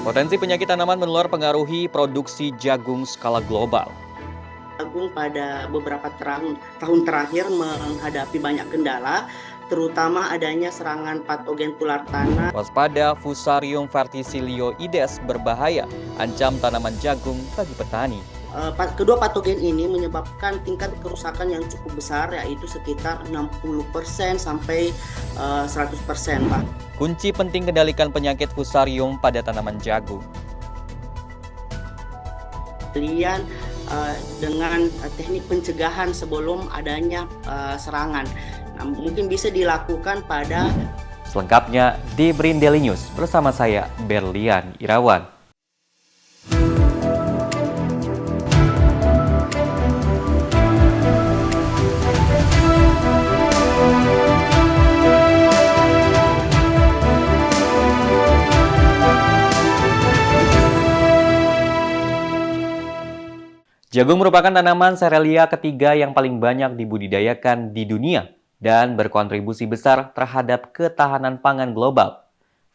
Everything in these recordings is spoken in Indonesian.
Potensi penyakit tanaman menular pengaruhi produksi jagung skala global. Jagung pada beberapa tahun terakhir menghadapi banyak kendala, terutama adanya serangan patogen tular tanah. Waspada Fusarium verticillioides berbahaya, ancam tanaman jagung bagi petani. Kedua patogen ini menyebabkan tingkat kerusakan yang cukup besar, yaitu sekitar 60% sampai 100%, Pak. Kunci penting kendalikan penyakit Fusarium pada tanaman jagung. Kemudian dengan teknik pencegahan sebelum adanya serangan. Nah, mungkin bisa dilakukan pada Selengkapnya di Brin Daily News bersama saya Berlian Irawan. Jagung merupakan tanaman serealia ketiga yang paling banyak dibudidayakan di dunia dan berkontribusi besar terhadap ketahanan pangan global.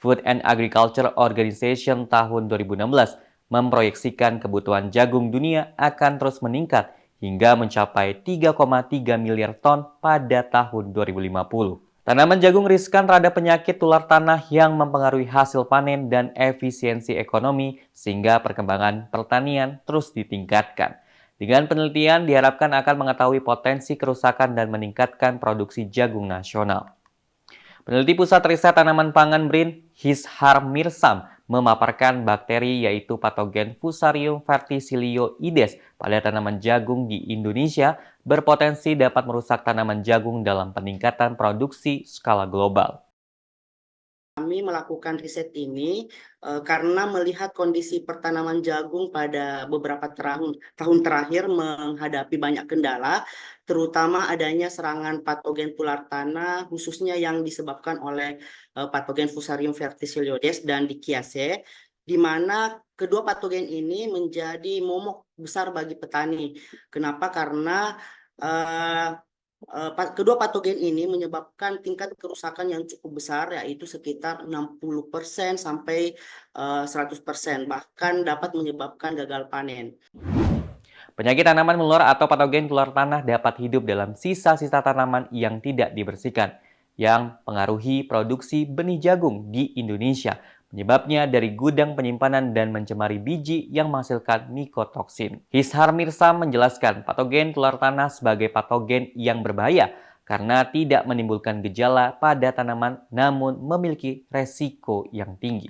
Food and Agriculture Organization tahun 2016 memproyeksikan kebutuhan jagung dunia akan terus meningkat hingga mencapai 3,3 miliar ton pada tahun 2050. Tanaman jagung riskan terhadap penyakit tular tanah yang mempengaruhi hasil panen dan efisiensi ekonomi sehingga perkembangan pertanian terus ditingkatkan. Dengan penelitian diharapkan akan mengetahui potensi kerusakan dan meningkatkan produksi jagung nasional. Peneliti Pusat Riset Tanaman Pangan BRIN, Hishar Mirsam, memaparkan bakteri yaitu patogen Fusarium verticillioides pada tanaman jagung di Indonesia berpotensi dapat merusak tanaman jagung dalam peningkatan produksi skala global. Kami melakukan riset ini karena melihat kondisi pertanaman jagung pada beberapa tahun terakhir menghadapi banyak kendala, terutama adanya serangan patogen tular tanah, khususnya yang disebabkan oleh patogen Fusarium verticillioides dan Dichiaceae, di mana kedua patogen ini menjadi momok besar bagi petani. Kenapa? Karena kedua patogen ini menyebabkan tingkat kerusakan yang cukup besar, yaitu sekitar 60% sampai 100%, bahkan dapat menyebabkan gagal panen. Penyakit tanaman menular atau patogen tular tanah dapat hidup dalam sisa-sisa tanaman yang tidak dibersihkan, yang pengaruhi produksi benih jagung di Indonesia. Penyebabnya dari gudang penyimpanan dan mencemari biji yang menghasilkan mikotoksin. Hishar Mirsam menjelaskan patogen tular tanah sebagai patogen yang berbahaya karena tidak menimbulkan gejala pada tanaman namun memiliki resiko yang tinggi.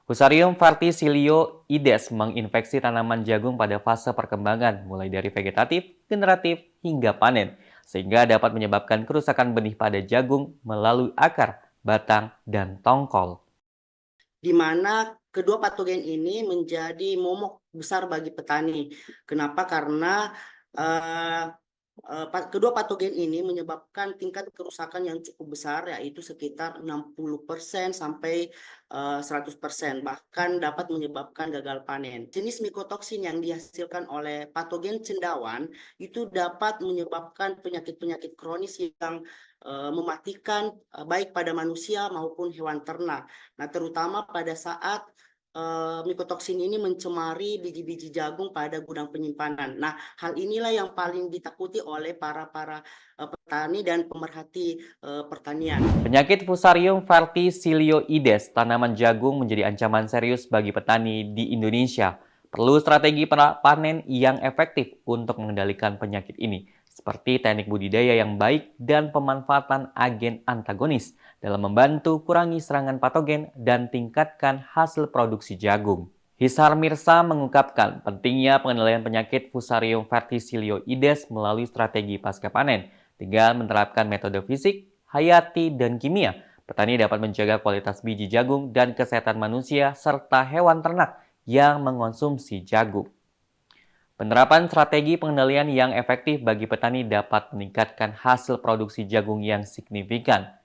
Fusarium verticillioides menginfeksi tanaman jagung pada fase perkembangan, mulai dari vegetatif, generatif, hingga panen, sehingga dapat menyebabkan kerusakan benih pada jagung melalui akar, batang, dan tongkol. Di mana kedua patogen ini menjadi momok besar bagi petani. Kenapa? Karena kedua patogen ini menyebabkan tingkat kerusakan yang cukup besar, yaitu sekitar 60% sampai 100%, bahkan dapat menyebabkan gagal panen. Jenis mikotoksin yang dihasilkan oleh patogen cendawan itu dapat menyebabkan penyakit-penyakit kronis yang mematikan baik pada manusia maupun hewan ternak. Nah, terutama pada saat mikotoksin ini mencemari biji-biji jagung pada gudang penyimpanan. Nah, hal inilah yang paling ditakuti oleh para petani dan pemerhati pertanian. Penyakit Fusarium verticillioides tanaman jagung menjadi ancaman serius bagi petani di Indonesia. Perlu strategi panen yang efektif untuk mengendalikan penyakit ini, seperti teknik budidaya yang baik dan pemanfaatan agen antagonis dalam membantu kurangi serangan patogen dan tingkatkan hasil produksi jagung. Hishar Mirsa mengungkapkan pentingnya pengendalian penyakit Fusarium verticillioides melalui strategi pasca panen dengan menerapkan metode fisik, hayati, dan kimia. Petani dapat menjaga kualitas biji jagung dan kesehatan manusia serta hewan ternak yang mengonsumsi jagung. Penerapan strategi pengendalian yang efektif bagi petani dapat meningkatkan hasil produksi jagung yang signifikan.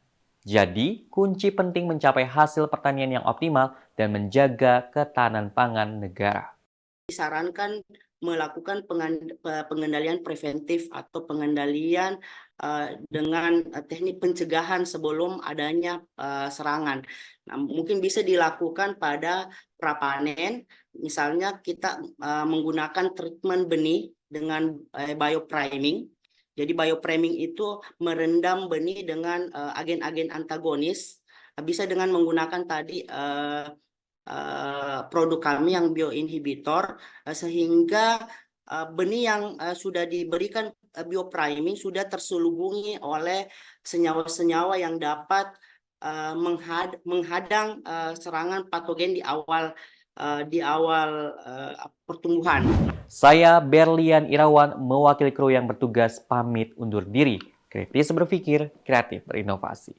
Jadi, kunci penting mencapai hasil pertanian yang optimal dan menjaga ketahanan pangan negara. Disarankan melakukan pengendalian preventif atau pengendalian dengan teknik pencegahan sebelum adanya serangan. Nah, mungkin bisa dilakukan pada prapanen, misalnya kita menggunakan treatment benih dengan biopriming. Jadi biopriming itu merendam benih dengan agen-agen antagonis, bisa dengan menggunakan tadi produk kami yang bioinhibitor, sehingga benih yang sudah diberikan biopriming sudah terselubungi oleh senyawa-senyawa yang dapat menghadang serangan patogen di awal pertumbuhan. Saya Berlian Irawan mewakili kru yang bertugas pamit undur diri. Kritis berpikir, kreatif berinovasi.